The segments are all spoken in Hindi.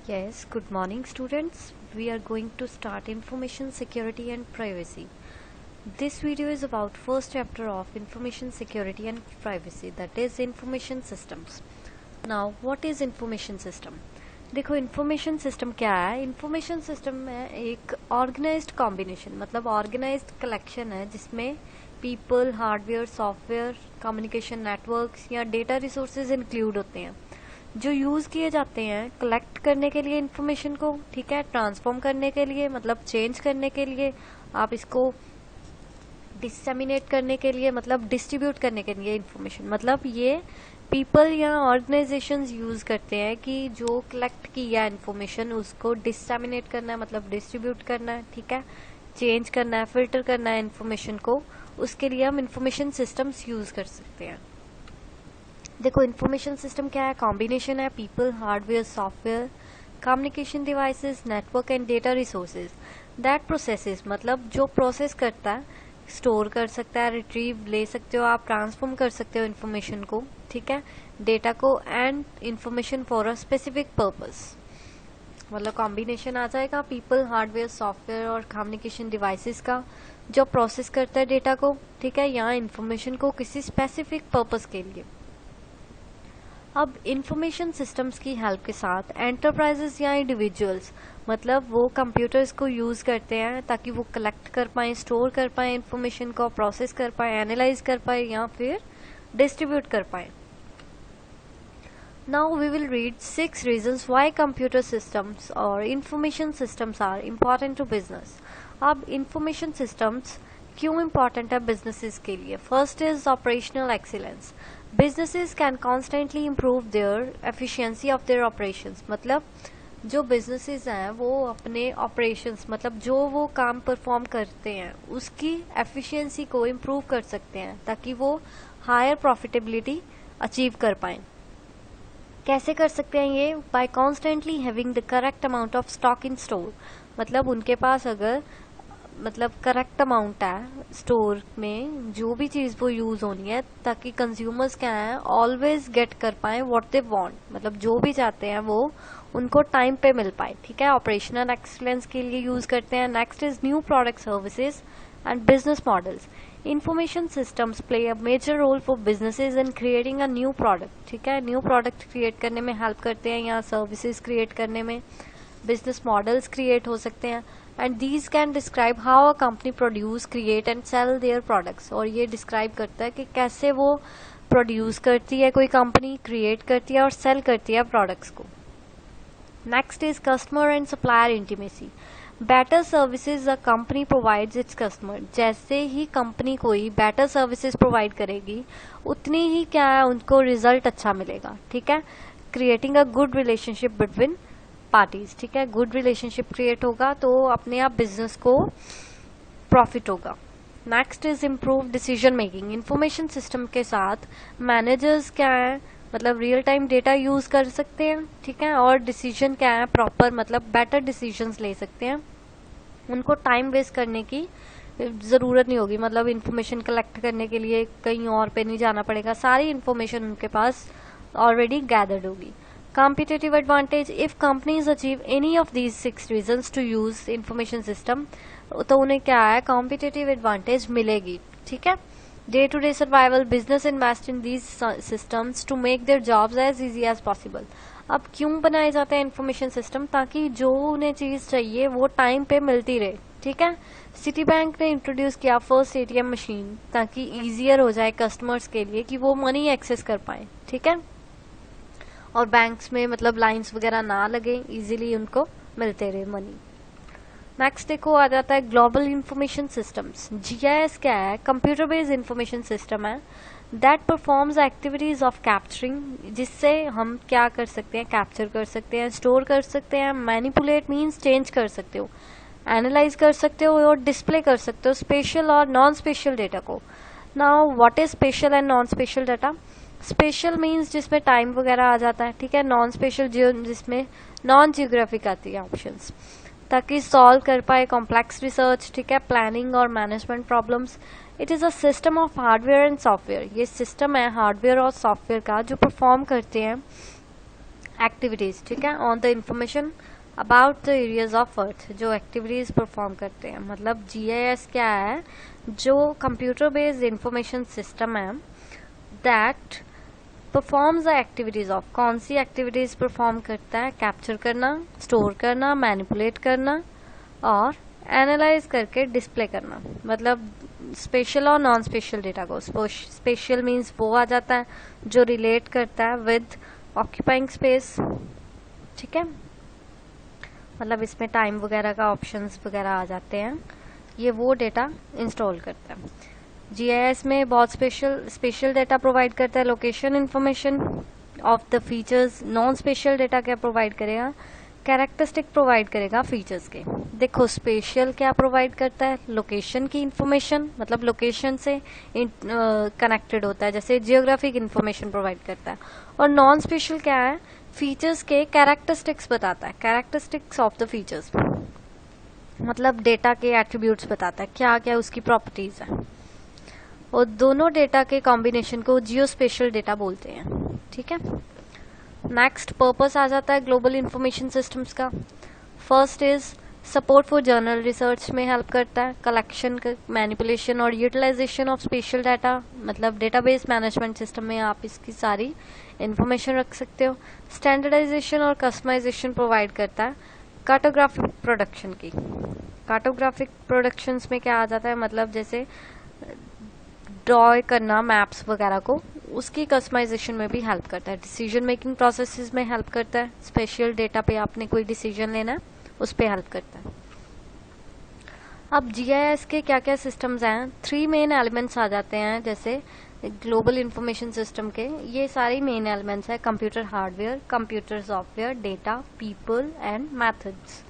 Yes, good morning students. We are going to start information security and privacy. This video is about first chapter of information security and privacy, that is information systems. Now what is information system? देखो इंफॉर्मेशन सिस्टम क्या है. इंफॉर्मेशन सिस्टम में एक ऑर्गेनाइज्ड कॉम्बिनेशन मतलब ऑर्गेनाइज्ड कलेक्शन है जिसमें people, hardware, software, communication networks या डेटा रिसोर्सेज इंक्लूड होते हैं जो यूज़ किए जाते हैं कलेक्ट करने के लिए इंफॉर्मेशन को, ठीक है, ट्रांसफॉर्म करने के लिए मतलब चेंज करने के लिए, आप इसको डिसेमिनेट करने के लिए मतलब डिस्ट्रीब्यूट करने के लिए इंफॉर्मेशन मतलब ये पीपल या ऑर्गेनाइजेशंस यूज करते हैं कि जो कलेक्ट किया इंफॉर्मेशन उसको डिसेमिनेट करना है मतलब डिस्ट्रीब्यूट करना है, ठीक है, चेंज करना है, फिल्टर करना है इंफॉर्मेशन को. उसके लिए हम इंफॉर्मेशन सिस्टम्स यूज कर सकते हैं. देखो इंफॉर्मेशन सिस्टम क्या है, कॉम्बिनेशन है people, hardware, software, communication devices, network and data resources that processes मतलब जो प्रोसेस करता है, स्टोर कर सकता है, रिट्रीव ले सकते हो आप, ट्रांसफॉर्म कर सकते हो इंफॉर्मेशन को, ठीक है, डेटा को and information for a specific purpose. मतलब कॉम्बिनेशन आ जाएगा पीपल, हार्डवेयर, सॉफ्टवेयर और कम्युनिकेशन डिवाइसेस का जो प्रोसेस करता है डेटा को, ठीक है, या इंफॉर्मेशन को किसी स्पेसिफिक पर्पस के लिए. अब इंफॉर्मेशन सिस्टम्स की हेल्प के साथ एंटरप्राइजेस या इंडिविजुअल्स मतलब वो कंप्यूटर्स को यूज करते हैं ताकि वो कलेक्ट कर पाए, स्टोर कर पाए इंफॉर्मेशन को, प्रोसेस कर पाए, एनालाइज कर पाए या फिर डिस्ट्रीब्यूट कर पाए. Now we will read 6 reasons why computer systems or information systems are important to business. अब information systems क्यों important है businesses के लिए? First is operational excellence. Businesses can constantly improve their efficiency of their operations. मतलब जो businesses हैं वो अपने operations मतलब जो वो काम perform करते हैं उसकी efficiency को improve कर सकते हैं ताकि वो higher profitability achieve कर पाएं. कैसे कर सकते हैं ये? By constantly having the correct amount of stock in store मतलब उनके पास अगर मतलब करेक्ट अमाउंट है स्टोर में जो भी चीज़ वो यूज़ होनी है ताकि कंज्यूमर्स क्या है ऑलवेज गेट कर पाए व्हाट दे वांट मतलब जो भी चाहते हैं वो उनको टाइम पे मिल पाए, ठीक है. ऑपरेशनल एक्सीलेंस के लिए यूज़ करते हैं. Next is new product services and business models. Information systems play a major role for businesses in creating a new product, ठीक है, न्यू प्रोडक्ट क्रिएट करने में हेल्प करते हैं या सर्विसेज क्रिएट करने में. बिजनेस मॉडल्स क्रिएट हो सकते हैं and these can describe how a company produce, create and sell their products. और ये डिस्क्राइब करता है कि कैसे वो प्रोड्यूस करती है कोई कंपनी, क्रिएट करती है और सेल करती है प्रोडक्ट्स को. Next is customer and supplier intimacy. Better services a company provides its customer. जैसे ही कंपनी कोई बेटर सर्विसेज प्रोवाइड करेगी उतनी ही क्या है उनको रिजल्ट अच्छा मिलेगा, ठीक है. Creating a good relationship between parties, ठीक है, गुड रिलेशनशिप क्रिएट होगा तो अपने आप बिजनेस को प्रॉफिट होगा. Next is improve decision making. Information system के साथ मैनेजर्स क्या है मतलब रियल टाइम डेटा यूज कर सकते हैं, ठीक है, और डिसीजन क्या है प्रॉपर मतलब बेटर डिसीजंस ले सकते हैं. उनको टाइम वेस्ट करने की जरूरत नहीं होगी मतलब इंफॉर्मेशन कलेक्ट करने के लिए कहीं और पे नहीं जाना पड़ेगा, सारी इंफॉर्मेशन उनके पास ऑलरेडी गैदर्ड होगी. Competitive advantage. If companies achieve any of these 6 reasons to use information system तो उन्हें क्या है competitive advantage मिलेगी, ठीक है. Day to day survival. Business invest in these systems to make their jobs as easy as possible. अब क्यों बनाए जाते हैं इंफॉर्मेशन सिस्टम? ताकि जो उन्हें चीज चाहिए वो टाइम पे मिलती रहे, ठीक है. सिटी बैंक ने इंट्रोड्यूस किया फर्स्ट एटीएम मशीन ताकि इजियर हो जाए कस्टमर्स के लिए कि वो मनी एक्सेस कर पाए, ठीक है, और बैंक्स में मतलब लाइंस वगैरह ना लगे, इजीली उनको मिलते रहे मनी. नेक्स्ट देखो आ जाता है ग्लोबल इंफॉर्मेशन सिस्टम्स. जीआईएस क्या है? कंप्यूटर बेस्ड इंफॉर्मेशन सिस्टम है that performs activities of capturing. जिससे हम क्या कर सकते हैं, कैप्चर कर सकते हैं, स्टोर कर सकते हैं, मैनिपुलेट मीन्स चेंज कर सकते हो, एनालाइज कर सकते हो और डिस्प्ले कर सकते हो स्पेशल और नॉन स्पेशल डेटा को. Now what is special and non special data? Special means जिसमें टाइम वगैरह आ जाता है, ठीक है. नॉन स्पेशल जिसमें नॉन जियोग्राफिक आती है ऑप्शंस ताकि सॉल्व कर पाए कॉम्प्लेक्स रिसर्च, ठीक है, प्लानिंग और management problems. It is a system of hardware and software. ये सिस्टम है हार्डवेयर और सॉफ्टवेयर का जो परफॉर्म करते हैं एक्टिविटीज, ठीक है, on the information about the areas of earth, जो एक्टिविटीज परफॉर्म करते हैं। मतलब जीआईएस क्या है, जो कंप्यूटर बेस्ड इंफॉर्मेशन सिस्टम है that performs the activities of, कौन सी एक्टिविटीज परफॉर्म करता है, कैप्चर करना, स्टोर करना, मैनिपुलेट करना और एनालाइज करके डिस्प्ले करना। मतलब स्पेशल और नॉन स्पेशल डेटा को, स्पेशल मीन्स वो आ जाता है जो रिलेट करता है विद ऑक्यूपाइंग स्पेस, ठीक है, मतलब इसमें टाइम वगैरह का ऑप्शंस वगैरह आ जाते हैं, ये वो डेटा इंस्टॉल करता है। जीआईएस में बहुत स्पेशल डेटा प्रोवाइड करता है, location information of the features. Non special data क्या प्रोवाइड करेगा, कैरेक्टरिस्टिक प्रोवाइड करेगा फीचर्स के। देखो स्पेशल क्या प्रोवाइड करता है, लोकेशन की इंफॉर्मेशन, मतलब लोकेशन से कनेक्टेड होता है, जैसे जियोग्राफिक इंफॉर्मेशन प्रोवाइड करता है। और नॉन स्पेशल क्या है, फीचर्स के कैरेक्टरिस्टिक्स बताता है, कैरेक्टरिस्टिक्स ऑफ द फीचर्स, मतलब डेटा के एट्रीब्यूट्स बताता है, क्या क्या उसकी प्रॉपर्टीज है। और दोनों डेटा के कॉम्बिनेशन को जियोस्पेशियल डेटा बोलते हैं, ठीक है। नेक्स्ट पर्पस आ जाता है ग्लोबल इंफॉर्मेशन सिस्टम्स का। First is support for journal research में हेल्प करता है, कलेक्शन, मैनिपुलेशन और यूटिलाइजेशन ऑफ स्पेशल डाटा, मतलब डेटाबेस मैनेजमेंट सिस्टम में आप इसकी सारी इंफॉर्मेशन रख सकते हो। स्टैंडर्डाइजेशन और कस्टमाइजेशन प्रोवाइड करता है कार्टोग्राफिक प्रोडक्शन की। कार्टोग्राफिक प्रोडक्शंस में क्या आ जाता है, मतलब जैसे ड्रॉ करना मैप्स वगैरह को, उसकी कस्टमाइजेशन में भी हेल्प करता है। डिसीजन मेकिंग प्रोसेसेस में हेल्प करता है, स्पेशल डेटा पे आपने कोई डिसीजन लेना है उस पे हेल्प करता है। अब जीआईएस के क्या क्या सिस्टम्स हैं, 3 मेन एलिमेंट्स आ जाते हैं जैसे ग्लोबल इंफॉर्मेशन सिस्टम के। ये सारे मेन एलिमेंट्स है, computer hardware, computer software, data, people and methods.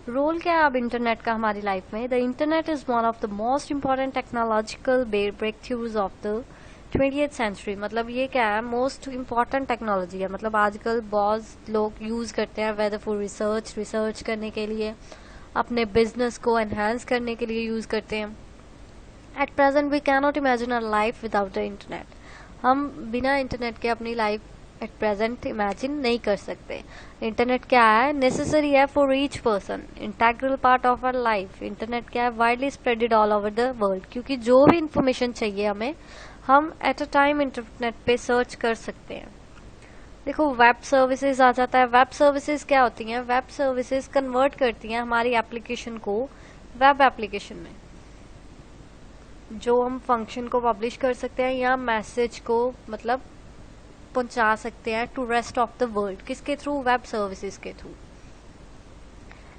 Role क्या है अब इंटरनेट का हमारी लाइफ में, the internet is one of the most important technological breakthroughs of the 20th century. मतलब ये क्या है, मोस्ट इम्पॉर्टेंट टेक्नोलॉजी है, मतलब आजकल बहुत लोग यूज करते हैं, वेदर फॉर रिसर्च करने के लिए, अपने बिजनेस को एनहांस करने के लिए यूज करते हैं। At present we can not imagine a life without the internet. हम बिना इंटरनेट के अपनी लाइफ एट प्रेजेंट इमेजिन नहीं कर सकते। इंटरनेट क्या है, नेसेसरी है for each person, integral part of our life. Internet क्या है, widely spreaded all over the world, क्योंकि जो भी इंफॉर्मेशन चाहिए हमें, हम एट अ टाइम इंटरनेट पे सर्च कर सकते हैं। देखो वेब सर्विसेज आ जाता है। वेब सर्विसेज क्या होती हैं, वेब सर्विसेज कन्वर्ट करती हैं हमारी एप्लीकेशन को वेब एप्लीकेशन में, जो हम फंक्शन को पब्लिश कर सकते हैं या मैसेज को मतलब पहुंचा सकते हैं to rest of the world. किसके थ्रू, वेब सर्विसेज के थ्रू।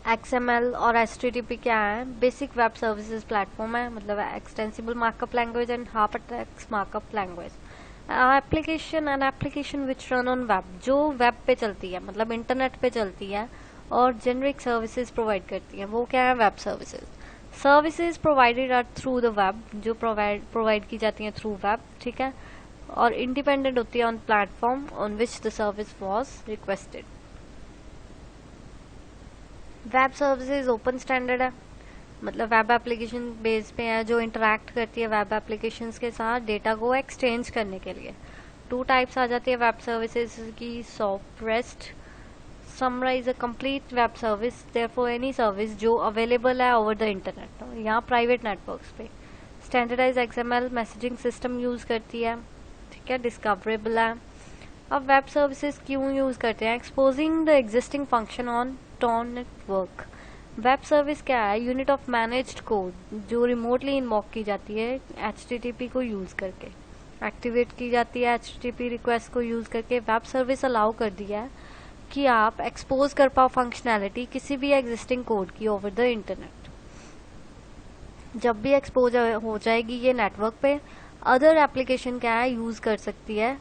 XML और HTTP क्या है, बेसिक वेब सर्विसेज प्लेटफॉर्म है, मतलब extensible markup language and hypertext markup language. Application which run on web, जो वेब पे चलती है, मतलब इंटरनेट पे चलती है और जेनरिक सर्विसेज प्रोवाइड करती है, वो क्या है, web services. Services provided are through the web, जो प्रोवाइड की जाती हैं थ्रू वेब, ठीक है, और इंडिपेंडेंट होती है on platform on which the service was requested. Web services open standard है, मतलब वेब एप्लीकेशन बेस पे है, जो इंटरैक्ट करती है वेब एप्लीकेशंस के साथ डेटा को एक्सचेंज करने के लिए। 2 टाइप्स आ जाती है वेब सर्विसेज की, soft rest summarize a complete web service, therefore any service जो अवेलेबल है ओवर द इंटरनेट, यहाँ प्राइवेट नेटवर्क्स पे। Standardize XML messaging system use करती है, ठीक है, डिस्कवरेबल है। अब वेब सर्विसेज क्यों यूज करते हैं, exposing the existing function on ton network. Web service क्या है, यूनिट ऑफ मैनेज्ड कोड, जो रिमोटली इन्वॉक की जाती है HTTP को यूज करके, एक्टिवेट की जाती है HTTP रिक्वेस्ट को यूज करके। वेब सर्विस अलाउ कर दिया है कि आप एक्सपोज कर पाओ फंक्शनैलिटी किसी भी एग्जिस्टिंग कोड की ओवर द इंटरनेट। जब भी एक्सपोज हो जाएगी ये नेटवर्क पे, अदर एप्लीकेशन क्या है, यूज कर सकती है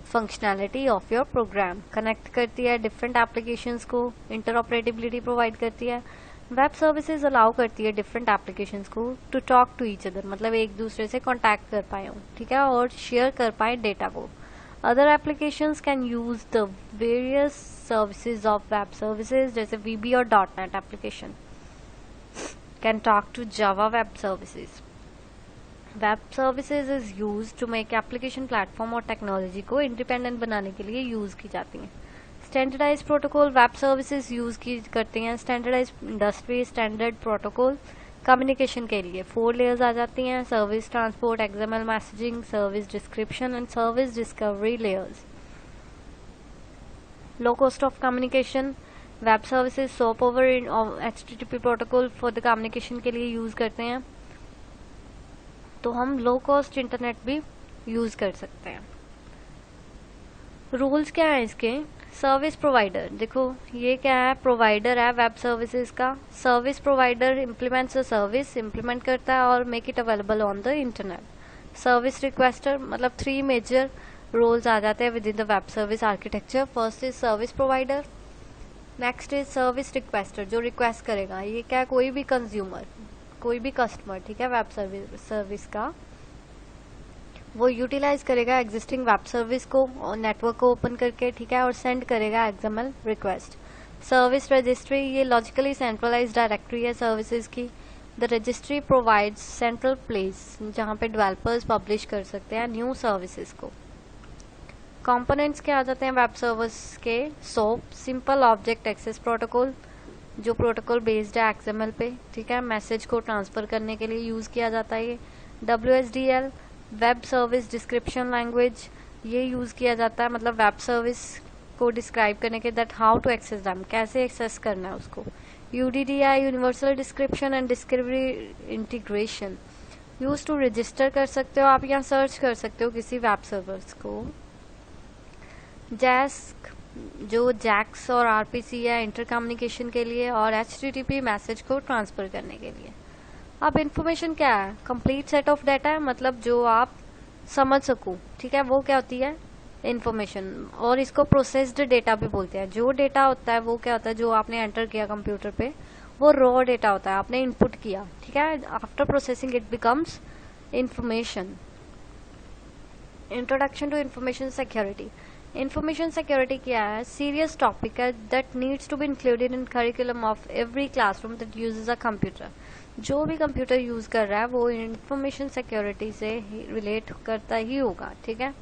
functionality of your program, connect करती है डिफरेंट एप्लीकेशंस को, इंटरऑपरेटिबिलिटी प्रोवाइड करती है। वेब सर्विसेज अलाउ करती है डिफरेंट एप्लीकेशंस को to talk to each other, मतलब एक दूसरे से कॉन्टैक्ट कर पाए, ठीक है, और शेयर कर पाए डेटा को। Other applications can use the various services of web services, जैसे VB और .NET application can talk to Java web services. Web services is use to make application platform और टेक्नोलॉजी को इंडिपेंडेंट बनाने के लिए यूज की जाती हैं। Standardize protocol web services use की करते हैं, standardize industry standard protocol communication के लिए 4 लेयर्स आ जाती हैं, service transport, XML messaging, service description and service discovery layers. Low cost of communication web services soap over HTTP protocol for the communication के लिए यूज करते हैं, तो हम लो कॉस्ट इंटरनेट भी यूज कर सकते हैं। रूल्स क्या है इसके? सर्विस प्रोवाइडर, देखो ये क्या है, प्रोवाइडर है वेब सर्विसेज का। Service provider implements a service, implement करता है और make it available on the internet. Service requester, मतलब 3 मेजर रोल्स आ जाते हैं with in the web service architecture. First is service provider, next is service requester जो रिक्वेस्ट करेगा, ये क्या है, कोई भी कंज्यूमर, कोई भी कस्टमर, ठीक है, वेब सर्विस का, वो यूटिलाइज करेगा एग्जिस्टिंग वेब सर्विस को और नेटवर्क को ओपन करके, ठीक है, और सेंड करेगा एक्सएमएल रिक्वेस्ट। सर्विस रजिस्ट्री, ये लॉजिकली सेंट्रलाइज डायरेक्टरी है सर्विसेज की। The registry provides central place जहाँ पे डेवलपर्स पब्लिश कर सकते हैं न्यू सर्विसेज को। कंपोनेंट्स के आ जाते हैं वेब सर्विस के, SOAP simple object access protocol जो प्रोटोकॉल बेस्ड है एक्सएमएल पे, ठीक है, मैसेज को ट्रांसफर करने के लिए यूज किया जाता है ये। WSDL web service description language, ये यूज किया जाता है, मतलब वेब सर्विस को डिस्क्राइब करने के, that how to access them, कैसे एक्सेस करना है उसको। UDDI universal description and discovery integration, use to register कर सकते हो आप, यहाँ सर्च कर सकते हो किसी वेब सर्विस को। जैस्क जो जैक्स और RPC है इंटर कम्युनिकेशन के लिए, और HTTP मैसेज को ट्रांसफर करने के लिए। अब इन्फॉर्मेशन क्या है? कंप्लीट सेट ऑफ डाटा है, मतलब जो आप समझ सको, ठीक है, वो क्या होती है? इन्फॉर्मेशन। और इसको प्रोसेस्ड डेटा भी बोलते हैं। जो डेटा होता है वो क्या होता है, जो आपने एंटर किया कंप्यूटर पे, वो रॉ डेटा होता है, आपने इनपुट किया, ठीक है, after processing it becomes information. Introduction to information security. Information security क्या है? सीरियस टॉपिक है that needs to be included in curriculum of every classroom that uses a computer. जो भी कंप्यूटर यूज कर रहा है वो इंफॉर्मेशन सिक्योरिटी से रिलेट करता ही होगा, ठीक है।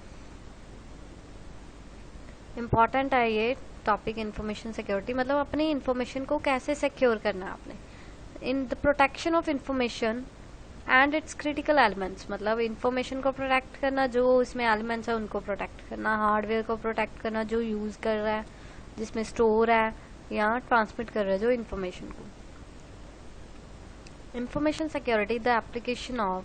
इम्पॉर्टेंट है ये टॉपिक इंफॉर्मेशन सिक्योरिटी, मतलब अपनी इंफॉर्मेशन को कैसे सिक्योर करना है आपने। In the protection of information and it's critical elements, मतलब इंफॉर्मेशन को प्रोटेक्ट करना, जो इसमें एलिमेंट्स है उनको प्रोटेक्ट करना, हार्डवेयर को प्रोटेक्ट करना जो यूज कर रहा है, जिसमें स्टोर है या ट्रांसमिट कर रहा है जो इंफॉर्मेशन को। Information security the application of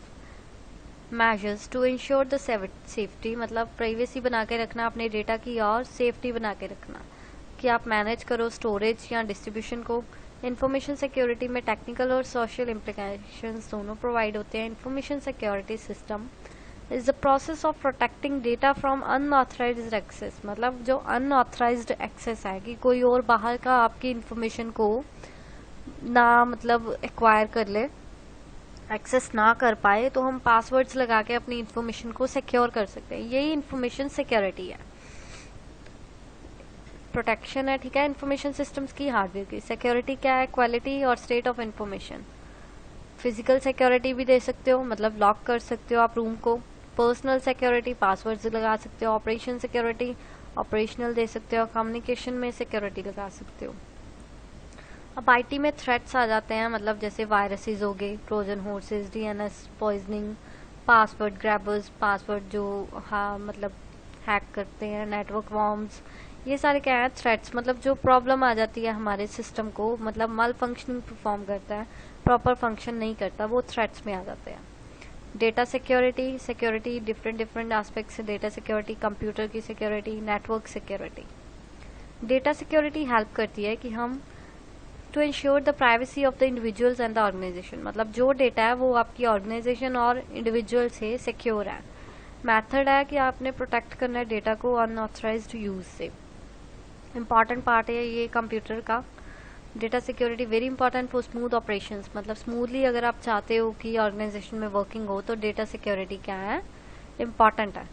measures to ensure the safety, मतलब प्राइवेसी बना के रखना अपने डेटा की और सेफ्टी बना के रखना कि आप मैनेज करो स्टोरेज या डिस्ट्रीब्यूशन को। इंफॉर्मेशन सिक्योरिटी में टेक्निकल और सोशल इम्प्लीकेशंस दोनों प्रोवाइड होते हैं। Information security system is the process of protecting data from unauthorized access, मतलब जो अनऑथराइज्ड एक्सेस है कि कोई और बाहर का आपकी इंफॉर्मेशन को ना मतलब एक्वायर कर ले, एक्सेस ना कर पाए, तो हम पासवर्ड्स लगा के अपनी इंफॉर्मेशन को सिक्योर कर सकते हैं। यही इंफॉर्मेशन सिक्योरिटी है, प्रोटेक्शन है, ठीक है, इंफॉर्मेशन सिस्टम्स की, हार्डवेयर की। सिक्योरिटी क्या है? क्वालिटी और state of information. Physical security भी दे सकते हो, मतलब लॉक कर सकते हो आप रूम को। पर्सनल सिक्योरिटी, पासवर्ड्स लगा सकते हो। ऑपरेशन सिक्योरिटी, ऑपरेशनल दे सकते हो। कम्युनिकेशन में सिक्योरिटी लगा सकते हो। अब आईटी में थ्रेट्स आ जाते हैं, मतलब जैसे वायरसेस हो गए, Trojan horses, DNS poisoning, password grabbers, password जो मतलब हैक करते हैं, नेटवर्क वॉर्म्स, ये सारे क्या है? थ्रेट्स, मतलब जो प्रॉब्लम आ जाती है हमारे सिस्टम को, मतलब माल फंक्शनिंग परफॉर्म करता है, प्रॉपर फंक्शन नहीं करता, वो थ्रेट्स में आ जाते हैं। Data security, security different aspects है डेटा सिक्योरिटी, कंप्यूटर की security, network security. Data security help करती है कि हम to ensure the privacy of the individuals and the organization, मतलब जो डेटा है वो आपकी ऑर्गेनाइजेशन और इंडिविजुअल से सिक्योर है। मेथड है कि आपने प्रोटेक्ट करना है डेटा को अनऑथराइज्ड यूज से। इम्पॉर्टेंट पार्ट है ये कंप्यूटर का। Data security very important for smooth operations, मतलब स्मूथली अगर आप चाहते हो कि ऑर्गेनाइजेशन में वर्किंग हो तो डेटा सिक्योरिटी क्या है? इम्पॉर्टेंट है।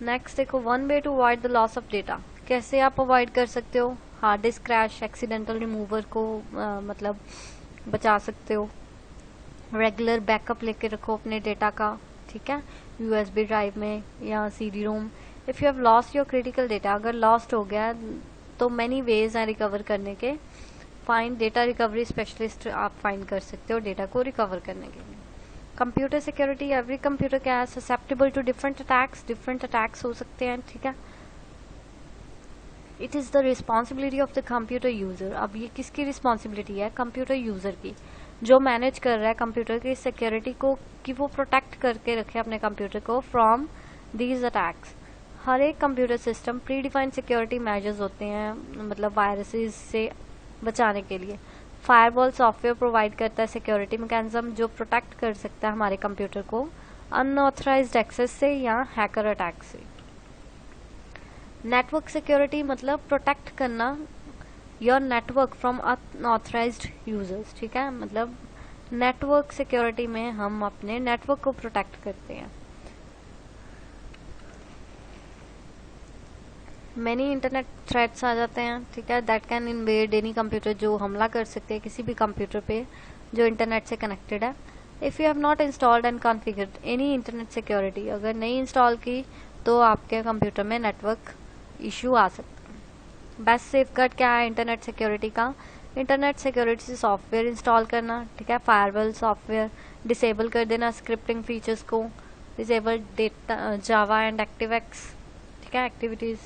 नेक्स्ट देखो, one way to avoid the loss of data, कैसे आप अवॉइड कर सकते हो? Hard disk crash, accidental remover को मतलब बचा सकते हो। रेगुलर बैकअप लेके रखो अपने डेटा का, ठीक है, USB ड्राइव में या CD ROM. If you have lost your critical data, अगर लॉस्ट हो गया तो मैनी वेज हैं रिकवर करने के। फाइंड डेटा रिकवरी स्पेशलिस्ट आप फाइंड कर सकते हो डेटा को रिकवर करने के लिए। कंप्यूटर सिक्योरिटी, एवरी कंप्यूटर क्या है, ससेप्टेबल टू डिफरेंट अटैक्स हो सकते हैं, ठीक है। It is the responsibility of the computer user. अब ये किसकी रिस्पॉन्सिबिलिटी है, कंप्यूटर यूजर की, जो मैनेज कर रहा है कंप्यूटर की सिक्योरिटी को, कि वो प्रोटेक्ट करके रखे अपने कंप्यूटर को फ्रॉम दीज अटैक्स। हर एक computer system predefined security measures होते हैं, मतलब वायरसेस से बचाने के लिए। फायरवॉल सॉफ्टवेयर प्रोवाइड करता है सिक्योरिटी मैकेनिज्म जो प्रोटेक्ट कर सकता है हमारे कंप्यूटर को अनऑथराइज्ड एक्सेस से या हैकर अटैक से। नेटवर्क सिक्योरिटी मतलब प्रोटेक्ट करना your network from unauthorized users, ठीक है। मतलब नेटवर्क सिक्योरिटी में हम अपने नेटवर्क को प्रोटेक्ट करते हैं। मैनी इंटरनेट थ्रेट्स आ जाते हैं, ठीक है, that can invade any computer, जो हमला कर सकते हैं किसी भी कंप्यूटर पे जो इंटरनेट से कनेक्टेड है। If you have not installed and configured any internet security, अगर नहीं इंस्टॉल की तो आपके कंप्यूटर में नेटवर्क इशू आ सकता है। बेस्ट सेफगार्ड क्या है इंटरनेट सिक्योरिटी का, इंटरनेट सिक्योरिटी सॉफ्टवेयर इंस्टॉल करना, ठीक है, फायरवॉल सॉफ्टवेयर डिसेबल कर देना, स्क्रिप्टिंग फीचर्स को disable, data Java and ActiveX, ठीक है, activities.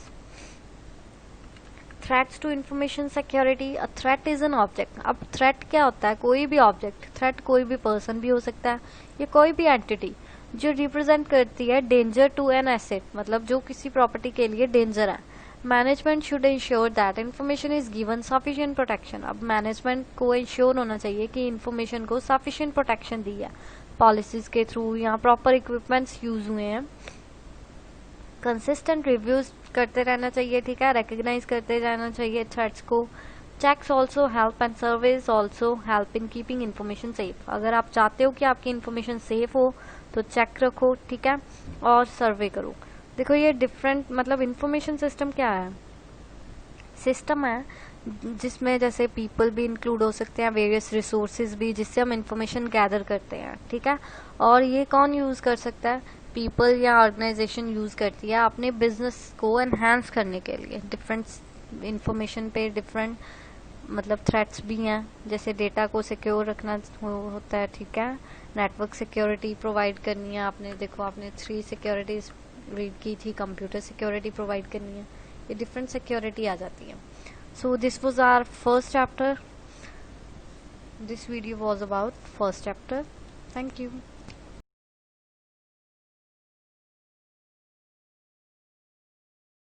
Threats to information security, a threat is an object. अब थ्रेट क्या होता है, कोई भी ऑब्जेक्ट, थ्रेट कोई भी पर्सन भी हो सकता है या कोई भी एंटिटी जो रिप्रेजेंट करती है डेंजर टू एन एसेट, मतलब जो किसी प्रॉपर्टी के लिए डेंजर है। Management should ensure that information is given sufficient protection. अब मैनेजमेंट को इंश्योर होना चाहिए कि इंफॉर्मेशन को सफिशिएंट प्रोटेक्शन दी है पॉलिसीज के थ्रू या प्रॉपर इक्विपमेंट्स यूज हुए हैं। कंसिस्टेंट रिव्यूज करते रहना चाहिए, ठीक है, रिकग्नाइज करते रहना चाहिए थ्रेट्स को। Checks also help and surveys also help in keeping information safe. अगर आप चाहते हो कि आपकी इन्फॉर्मेशन सेफ हो तो चेक रखो, ठीक है, और सर्वे करो। देखो ये डिफरेंट, मतलब इन्फॉर्मेशन सिस्टम क्या है, सिस्टम है जिसमें जैसे पीपल भी इंक्लूड हो सकते हैं, वेरियस रिसोर्सेज भी जिससे हम इंफॉर्मेशन गैदर करते हैं, ठीक है। और ये कौन यूज कर सकता है, पीपल या ऑर्गेनाइजेशन यूज करती है अपने बिजनेस को एनहांस करने के लिए। डिफरेंट इंफॉर्मेशन पे डिफरेंट मतलब थ्रेट्स भी हैं, जैसे डेटा को सिक्योर रखना होता है, ठीक है, नेटवर्क सिक्योरिटी प्रोवाइड करनी है, आपने देखो आपने 3 सिक्योरिटीज रीड की थी, कंप्यूटर सिक्योरिटी प्रोवाइड करनी है, ये डिफरेंट सिक्योरिटी आ जाती है। So this was our first chapter, this video was about first chapter. Thank you.